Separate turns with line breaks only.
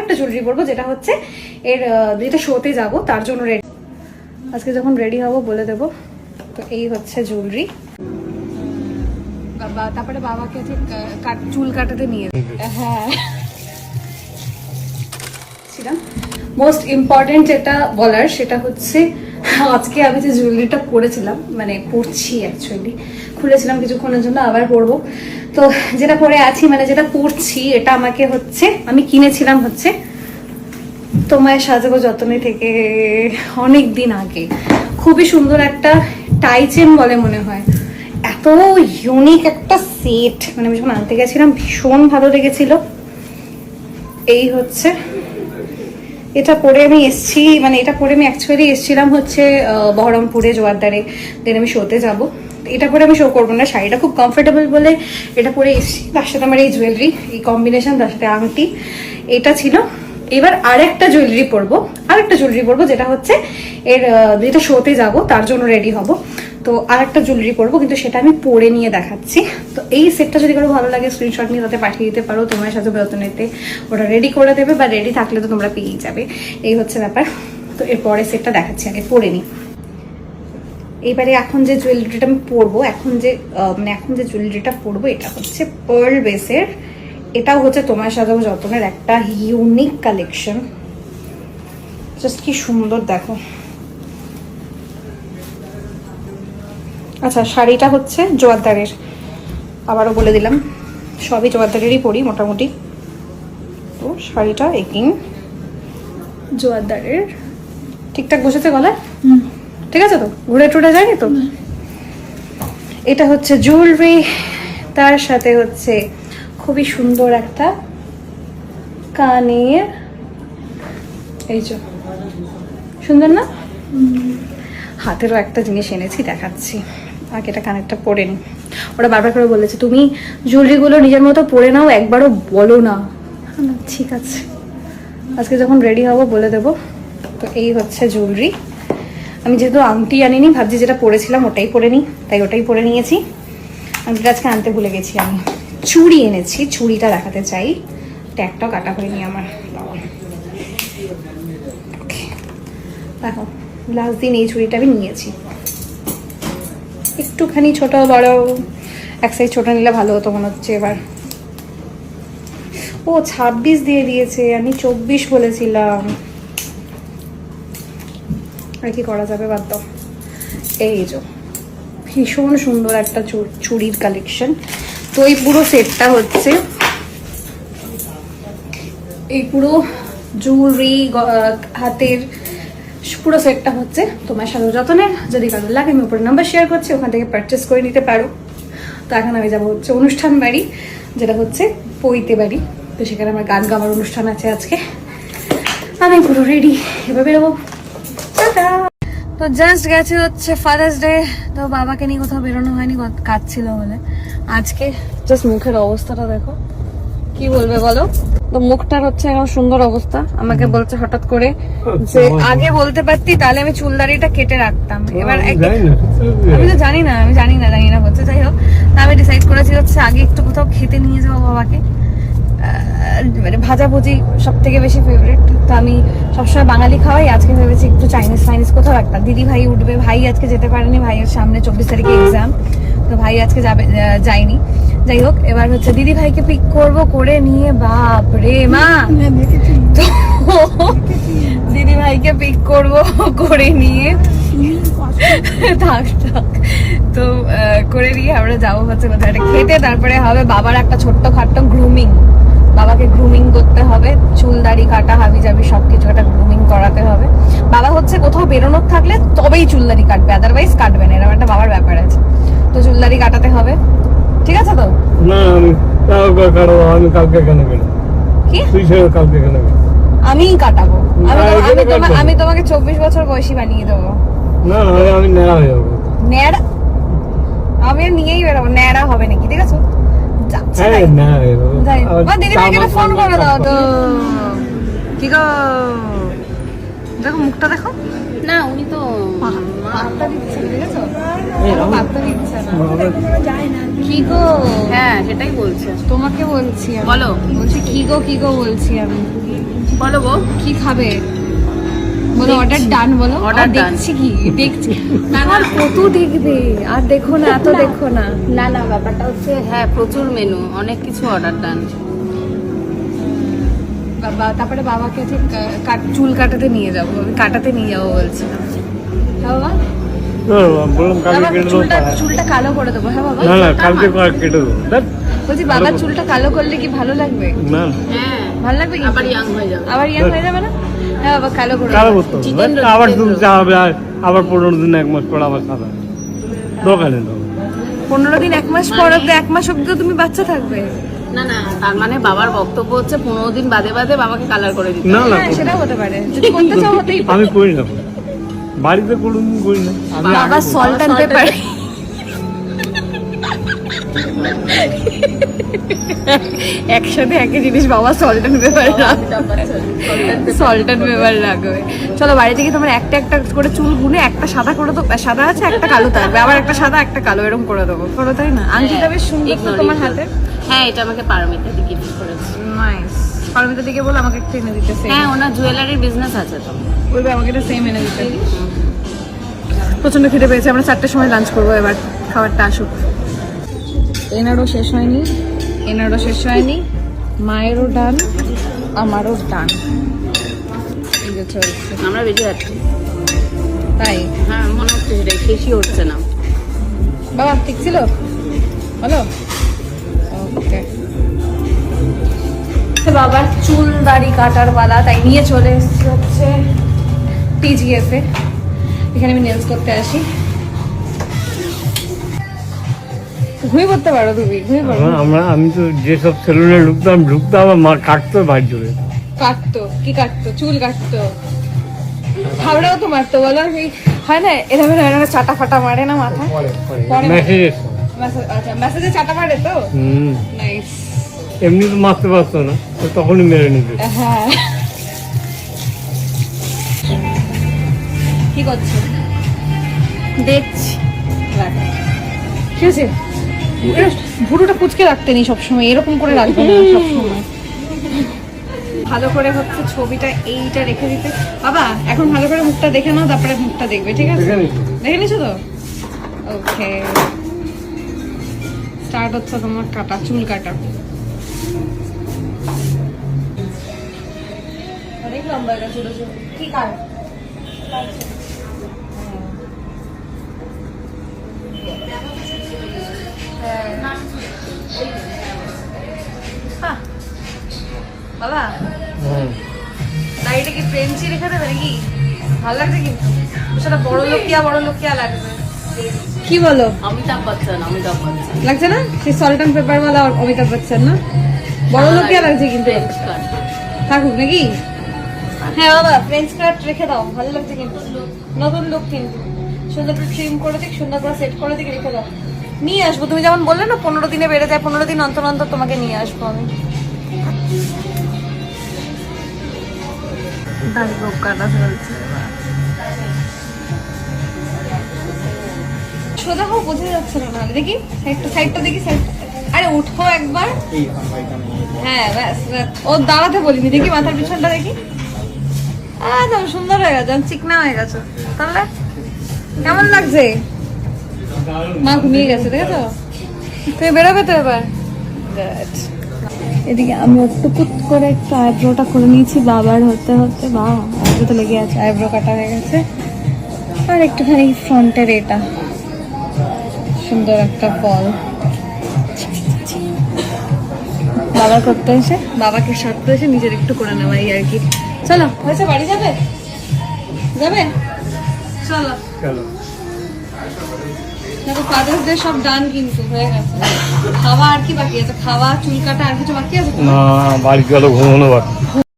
একটা জুয়েলারি পরবো, যেটা হচ্ছে এর যেটা শোতে যাব তার জন্য রেডি। আজকে যখন রেডি হব বলে দেবো। তো এই হচ্ছে জুয়েলারি। তারপরে বাবাকে চুল কাটাতে নিয়ে হ্যাঁ ছিলাম। মোস্ট ইম্পর্টেন্ট যেটা বলার সেটা হচ্ছে আজকে আমি যে জুয়েলারিটা পরেছিলাম, মানে পরছি অ্যাকচুয়ালি, খুলেছিলাম কিছুক্ষণের জন্য, আবার পরবো। তো যেটা পরে আছি, মানে যেটা পরছি, এটা আমাকে হচ্ছে আমি কিনেছিলাম হচ্ছে তোমায় সাজাবো যতনে থেকে অনেক দিন আগে। খুবই সুন্দর একটা টাই চেন বলে মনে হয়, এত ইউনিক একটা সেট, মানে আমি যখন আনতে গেছিলাম ভীষণ ভালো লেগেছিল। এই হচ্ছে এটা পরে আমি এসছি, মানে এটা পরে আমি অ্যাকচুয়ালি এসছিলাম হচ্ছে বহরমপুরে জোয়ারদারে, দেন আমি শোতে যাবো। এটা পরে আমি শো করবো না, শাড়িটা খুব কমফোর্টেবল বলে এটা পরে এসছি। তার সাথে আমার এই জুয়েলারি, এই কম্বিনেশন, তার সাথে আংটি, এটা ছিল। এবার আরেকটা জুয়েলারি পরবো, যেটা হচ্ছে এর যেটা শোতে যাব তার জন্য রেডি হব। তো আরেকটা জুয়েলারি পরবো, কিন্তু সেটা আমি পরে নিয়ে দেখাচ্ছি। তো এই সেটটা যদি কারো ভালো লাগে স্ক্রিনশট নিয়ে তাতে পাঠিয়ে দিতে পারো, তোমার সাথে বেতনেতে ওটা রেডি করে দেবে, বা রেডি থাকলে তো তোমরা পেয়েই যাবে। এই হচ্ছে ব্যাপার। তো এরপরে সেটটা দেখাচ্ছি, আগে পরে নিই। এইবারে এখন যে জুয়েলারিটা আমি পরবো, এখন যে জুয়েলারিটা পরবো, এটা হচ্ছে পার্ল বেসের। এটাও হচ্ছে তোমার সাজাবো যতনের একটা ইউনিক কালেকশন। জাস্ট কি সুন্দর দেখো। আচ্ছা, শাড়িটা হচ্ছে জোয়ারদারের, আবারও বলে দিলাম, সবই জোয়ারদারেরই পরি মোটামুটি। তো শাড়িটা এগেইন জোয়ারদারের। ঠিকঠাক বসেছে গলায়? ঠিক আছে তো? ঘুরে টুরে যায়নি তো? এটা হচ্ছে জুয়েলারি, তার সাথে হচ্ছে খুবই সুন্দর একটা কানের, এই যে সুন্দর না? হাতেরও একটা জিনিস এনেছি, দেখাচ্ছি। আগে এটা কানেরটা পরে নি। ওরা বারবার করে বলেছে তুমি জুয়েলারিগুলো নিজের মতো পরে নাও, একবারও বলো না। ঠিক আছে, আজকে যখন রেডি হব বলে দেবো। তো এই হচ্ছে জুয়েলারি। আমি যেহেতু আংটি আনিনি, ভাবছি যেটা পরেছিলাম ওটাই পরে নিই, তাই ওটাই পরে নিয়েছি। আংটিটা আজকে আনতে ভুলে গেছি আমি। চুড়ি এনেছি, চুড়িটা দেখাতে চাই। ট্যাগটাও কাটা হয়নি আমার। দেখো, লাস্ট দিন এই চুড়িটা আমি নিয়েছি। একটুখানি ছোট বড়, এক সাইজ ছোট নিলে ভালো হতো মনে হচ্ছে এবার। ও 26 দিয়ে দিয়েছে, আমি 24 বলেছিলাম। আর কি করা যাবে, বাদ দাও। এই যে ভীষণ সুন্দর একটা চুড়ির কালেকশন। তো এই পুরো সেটটা হচ্ছে, এই পুরো জুয়েলারি, হাতের পুরো সেটটা হচ্ছে তোমার সাজাবো যতনের। যদি কারো লাগে আমি উপরে নাম্বার শেয়ার করছি, ওখান থেকে পারচেস করে নিতে পারো। তো এখন আমি যাবো হচ্ছে অনুষ্ঠান বাড়ি, যেটা হচ্ছে পৈতে বাড়ি। তো সেখানে আমার গান গাওয়ার অনুষ্ঠান আছে আজকে। আমি পুরো রেডি, এবার বেরোবো। তো জাস্ট গেছে হচ্ছে ফাদার্স ডে, তো বাবাকে নিয়ে কোথাও বেরোনো হয়নি, কাজ ছিল বলে। আজকে জাস্ট মুখের অবস্থাটা দেখো, কি বলবে বলো? তো মুখটার হচ্ছে এখন সুন্দর অবস্থা। আমাকে বলছে হঠাৎ করে যে আগে বলতে পারতি তাহলে আমি চুলদারিটা কেটে রাখতাম। এবার আমি তো জানি না বলছে। যাই হোক, আমি ডিসাইড করেছি হচ্ছে আগে একটু কোথাও খেতে নিয়ে যাবো বাবাকে। মানে ভাজাভুজি সব থেকে বেশি ফেভারিট, তো আমি সবসময় বাঙালি খাওয়াই। আজকে ভেবেছি একটু চাইনিজ কোথাও একটা। দিদি ভাই উঠবে, ভাই আজকে যেতে পারেনি, ভাইয়ের সামনে 24 তারিখে এক্সাম, তো ভাই আজকে যায়নি। যাই হোক, এবার হচ্ছে দিদি ভাইকে পিক করে নিয়ে, বাপ রে মা, তো দিদি ভাইকে পিক করে নিয়ে থাক তো করে নিয়ে আমরা যাবো হচ্ছে কোথাও একটা খেতে। তারপরে হবে বাবার একটা ছোট্ট খাট্ট গ্রুমিং, বাবাকে গ্রুমিং করতে হবে, চুল দাড়ি কাটা হাবি যাবি সবকিছু একটা গ্রুমিং করাতে হবে। বাবা হচ্ছে কোথাও বেরোনোর থাকলে তবেই চুল দাড়ি কাটবে, আদারওয়াইজ কাটবে না, এরকম একটা বাবার ব্যাপার আছে। তো চুল দাড়ি কাটাতে হবে, ঠিক আছে তো?
না আমি কালকে কেন কেন
কি
তুই কালকে কেন
আমিই কাটাবো? আমি তোমাকে 24 বছর বয়সী বানিয়ে দেবো।
না আমি ন্যাড়া হয়ে যাবো।
ন্যাড়া? আমি নিয়েই বেরোবো, ন্যাড়া হবে নাকি? ঠিক আছে, দিদি ভাইকে ফোন করে দাও তো। কি গো, দেখো মুখটা দেখো না, উনি তো পাত্তা দিচ্ছে, দেখেছো? পাত্তা দিচ্ছে না। কি গো? হ্যাঁ সেটাই বলছে, তোমাকে বলছি। বলো, বলছি কি গো বলছি আমি।
বলো গো
কি খাবে বলো? অর্ডার ডান বলো।
Order
আর
done.
দেখছি কি দেখছি আর কত দেখবে, আর দেখো না, এত দেখো না।
না না, ব্যাপারটা হচ্ছে হ্যাঁ প্রচুর মেনু, অনেক কিছু অর্ডার ডান।
বাবা তারপরে বাবাকে ঠিক চুল কাটাতে নিয়ে যাবো, আমি কাটাতে নিয়ে যাবো বলছিলাম। হ্যাঁ বাবা,
বললাম কালকে
বাবা
কেটে দেবো।
চুলটা কালো করে দেবো। হ্যাঁ বাবা,
না না কালকে কেটে দেবো। দেখ,
বলছি বাবার চুলটা কালো করলে কি ভালো লাগবে?
না
হ্যাঁ,
ভালো লাগবে কি?
আবার ইয়াং হয়ে যাবে।
আবার ইয়াং হয়ে যাবে না? হ্যাঁ বাবা, কালো করে
কালো
দেবো।
করতে হবে।
জিতেন্দ্র,
আবার
জিতেন্দ্র।
তুলতে হবে, আবার 15 দিন 1 মাস পর আবার সাদা দোকানে দেবো।
15 দিন 1 মাস পর অব্দি, 1 মাস অব্দি তুমি বাচ্চা থাকবে?
না না, তার মানে বাবার বক্তব্য হচ্ছে 15 দিন বাদে বাদে বাবাকে কালার করে দিতে
না
হবে।
না
হ্যাঁ সেটাও হতে পারে, যদি করতে চাও হতেই পারে।
আমি করি না, বাড়িতে কোনোদিন করি না। আমি
বাবা সল্ট অ্যান্ড পেপার, একসাথে একই জিনিস বাবা salt and paper salt and paper লাগবে। চলো বাড়ি থেকে তোমার একটা একটা করে চুল গুনে একটা সাদা করে দেবো, সাদা আছে একটা কালো থাকবে, আবার একটা সাদা একটা কালো, এরকম করে দেবো। করো তাই না? আংটিটা বেশ সুন্দর তো তোমার হাতে।
হ্যাঁ, এটা আমাকে পারমিতা দি গিফট করেছে।
নাইস। পারমিতা দিকে বলো আমাকে একটা এনে দিতে।
হ্যাঁ, ওনার জুয়েলারির বিজনেস আছে তো।
বলবে আমাকে এটা সেম এনে দিতে। প্রচন্ড খিদে পেয়েছে, আমরা 4টার সময় লাঞ্চ করবো, এবার খাবারটা আসুক। এনারও শেষ হয়নি, এনারও শেষ হয়নি, মায়েরও ডান, আমারও ডান। এই যে চলছে।
আমরা বেরিয়ে যাচ্ছি।
তাই
হ্যাঁ, মনে হচ্ছে সেটাই, শেষই হচ্ছে না।
বাবা ঠিক ছিল, বলো। ওকে, বাবার চুল দাড়ি কাটার পালা, তাই নিয়ে চলে এসেছি হচ্ছে TGF এ। এখানে আমি নেলস করতে আসি। ঘুমিয়ে পড়তে পারো তুমি, ঘুমিয়ে পড়ো।
আমি তো যেসব সেলুনে ঢুকতাম আমার মা কাটতো বাড়ি চলে।
কাটতো কি কাটতো? চুল কাটতো, হাওড়াও তো মারতো বলো। সেই হয় না এরকম এরকম চাটা ফাটা মারে না মাথা? পরে
মেসেজ
আচ্ছা, মেসেজে চাটা মারে তো। নাইস।
এমনি তো মারতে পারতো না, তো তখনই মেরে নিতে।
হ্যাঁ, কি করছো?
দেখছি।
কি হয়েছে? ভুরুটা কুচকে রাখতে নেই সবসময়, এরকম করে রাখবে না সবসময়। ভালো করে হচ্ছে ছবিটা এইটা রেখে দিতে। বাবা এখন ভালো করে মুখটা দেখে নাও, তারপরে মুখটা দেখবে, ঠিক আছে?
দেখে নিচ্ছি।
দেখে নিছো তো? ওকে, স্টার্ট হচ্ছে তোমার কাটা, চুল কাটা। অনেক লম্বা এটা, ছোট ছোট। কি কাট? বাবা দাড়িটা কি ফ্রেঞ্চি রেখে দেবে নাকি? ভালো লাগছে কিন্তু, সেটা বড় লোকিয়া লাগবে। কি বলো,
অমিতাভ বচ্চন, অমিতাভ বচ্চন
লাগছে না? সেই সল্ট অ্যান্ড পেপার वाला অমিতাভ বচ্চন না? বড় লোকিয়া লাগছে কিন্তু। থাকুক নাকি? হ্যাঁ বাবা, ফ্রেঞ্চ কাট রেখে দাও, ভালো লাগছে কিন্তু, নতুন লুক কিন্তু। সুন্দর করে ট্রিম করে দিক, সুন্দর করে সেট করে দিক, রেখে দাও। নিয়ে আসবো, তুমি যেমন বললে না 15 দিনে বেড়ে যায়, 15 দিন অন্তর অন্তর তোমাকে নিয়ে আসবো আমি। দাড়ি গোপ কাটা চলছে। সোজা হোক, বোঝা যাচ্ছে না, নাহলে দেখি সাইডটা দেখি, সাইডটা। আরে উঠো একবার। হ্যাঁ ব্যাস ব্যাস। ও দাঁড়াতে বলিনি, দেখি মাথার পিছনটা দেখি। একদম সুন্দর হয়ে গেছে, চিকনা হয়ে গেছে। তাহলে কেমন লাগছে? মা ঘুমিয়ে গেছে, দেখেছো? তুমি বেরোবে তো এবার। Good. এদিকে আমি টুকুত করে একটু আইব্রোটা করে নিয়েছি, বাবার হতে হতে বা আইব্রো তো লেগে আছে, আইব্রো কাটা হয়ে গেছে। আর একটুখানি ফ্রন্টের এটা সুন্দর একটা ফল বাবার করতে এসে, বাবাকে সারতে এসে নিজের একটু করে নেওয়া, এই আর কি। চলো, হয়েছে, বাড়ি যাবে? যাবে, চলো।
চলো।
দেখো ফাদার্স ডে সব ডান কিন্তু, হয়ে গেছে। খাওয়া আর কি বাকি আছে? খাওয়া, চুল কাটা, আর কিছু বাকি আছে?
না, বাড়ি গেল ঘুমানো বাকি।